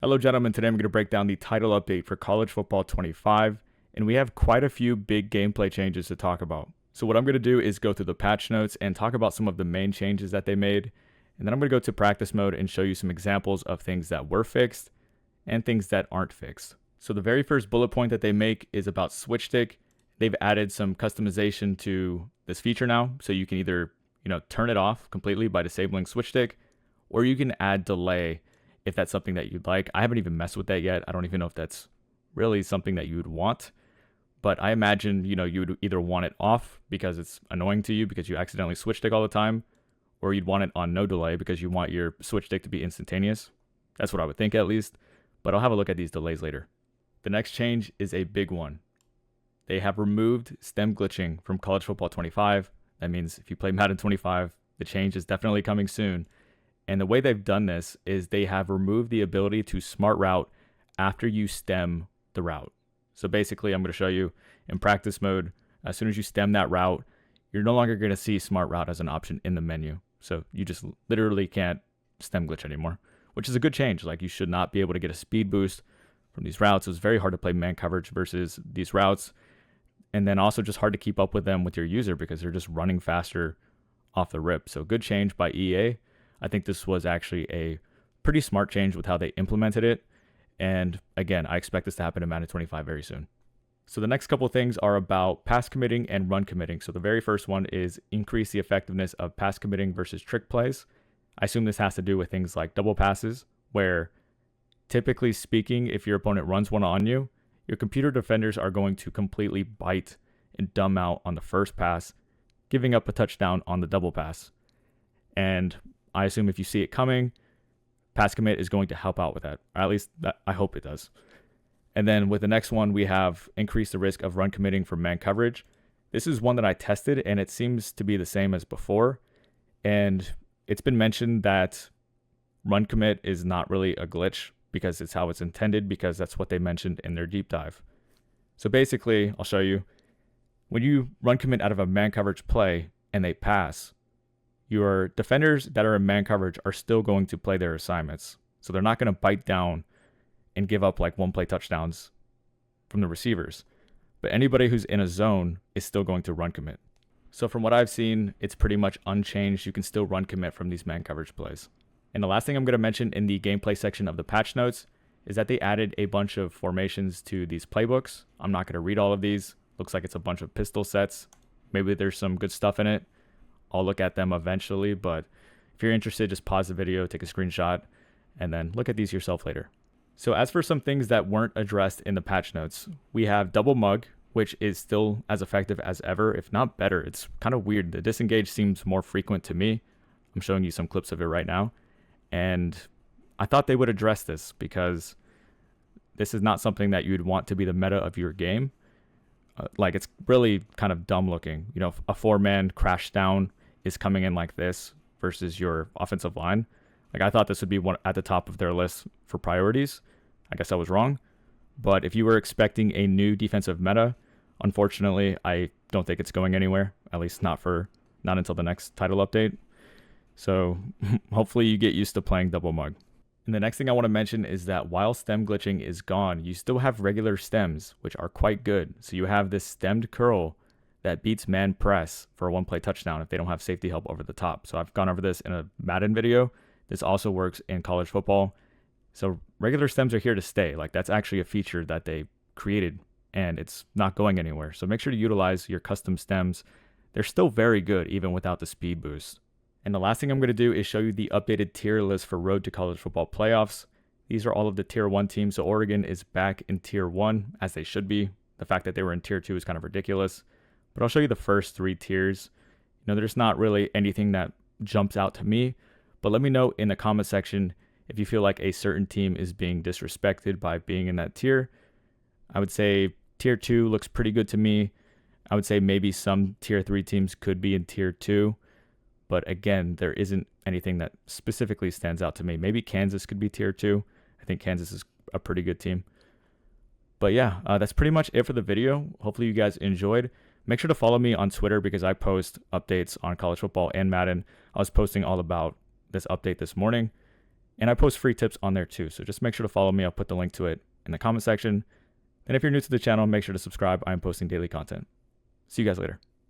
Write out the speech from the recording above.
Hello, gentlemen. Today I'm going to break down the title update for College Football 25, and we have quite a few big gameplay changes to talk about. So what I'm going to do is go through the patch notes and talk about some of the main changes that they made, and then I'm going to go to practice mode and show you some examples of things that were fixed and things that aren't fixed. So the very first bullet point that they make is about switch stick. They've added some customization to this feature now, so you can either turn it off completely by disabling switch stick, or you can add delay if that's something that you'd like. I haven't even messed with that yet. I don't even know if that's really something that you would want, but I imagine, you would either want it off because it's annoying to you because you accidentally switch stick all the time, or you'd want it on no delay because you want your switch stick to be instantaneous. That's what I would think at least, but I'll have a look at these delays later. The next change is a big one. They have removed stem glitching from College Football 25. That means if you play Madden 25, the change is definitely coming soon. And the way they've done this is they have removed the ability to smart route after you stem the route. So basically, I'm going to show you in practice mode, as soon as you stem that route, you're no longer going to see smart route as an option in the menu. So you just literally can't stem glitch anymore, which is a good change. Like, you should not be able to get a speed boost from these routes. It was very hard to play man coverage versus these routes. And then also just hard to keep up with them with your user because they're just running faster off the rip. So good change by EA. I think this was actually a pretty smart change with how they implemented it. And again, I expect this to happen in Madden 25 very soon. So the next couple of things are about pass committing and run committing. So the very first one is increase the effectiveness of pass committing versus trick plays. I assume this has to do with things like double passes, where typically speaking, if your opponent runs one on you, your computer defenders are going to completely bite and dumb out on the first pass, giving up a touchdown on the double pass. And I assume if you see it coming, pass commit is going to help out with that. Or at least I hope it does. And then with the next one, we have increase the risk of run committing for man coverage. This is one that I tested, and it seems to be the same as before. And it's been mentioned that run commit is not really a glitch because it's how it's intended, because that's what they mentioned in their deep dive. So basically, I'll show you. When you run commit out of a man coverage play and they pass, your defenders that are in man coverage are still going to play their assignments. So they're not going to bite down and give up like one play touchdowns from the receivers. But anybody who's in a zone is still going to run commit. So from what I've seen, it's pretty much unchanged. You can still run commit from these man coverage plays. And the last thing I'm going to mention in the gameplay section of the patch notes is that they added a bunch of formations to these playbooks. I'm not going to read all of these. Looks like it's a bunch of pistol sets. Maybe there's some good stuff in it. I'll look at them eventually, but if you're interested, just pause the video, take a screenshot, and then look at these yourself later. So as for some things that weren't addressed in the patch notes, we have double mug, which is still as effective as ever, if not better. It's kind of weird. The disengage seems more frequent to me. I'm showing you some clips of it right now. And I thought they would address this because this is not something that you'd want to be the meta of your game. Like, it's really kind of dumb looking. A 4-man crash down is coming in like this versus your offensive line. Like, I thought this would be one at the top of their list for priorities. I guess I was wrong. But if you were expecting a new defensive meta, unfortunately, I don't think it's going anywhere. At least not until the next title update. So hopefully you get used to playing double mug. And the next thing I want to mention is that while stem glitching is gone, you still have regular stems, which are quite good. So you have this stemmed curl that beats man press for a one-play touchdown if they don't have safety help over the top. So I've gone over this in a Madden video. This also works in college football. So regular stems are here to stay. Like, that's actually a feature that they created, and it's not going anywhere. So make sure to utilize your custom stems. They're still very good even without the speed boost. And the last thing I'm going to do is show you the updated tier list for Road to College Football playoffs. These are all of the Tier 1 teams. So Oregon is back in Tier 1, as they should be. The fact that they were in Tier 2 is kind of ridiculous. But I'll show you the first 3 tiers. There's not really anything that jumps out to me. But let me know in the comment section if you feel like a certain team is being disrespected by being in that tier. I would say Tier 2 looks pretty good to me. I would say maybe some Tier 3 teams could be in Tier 2. But again, there isn't anything that specifically stands out to me. Maybe Kansas could be Tier 2. I think Kansas is a pretty good team. But yeah, that's pretty much it for the video. Hopefully you guys enjoyed. Make sure to follow me on Twitter because I post updates on college football and Madden. I was posting all about this update this morning. And I post free tips on there too, so just make sure to follow me. I'll put the link to it in the comment section. And if you're new to the channel, make sure to subscribe. I'm posting daily content. See you guys later.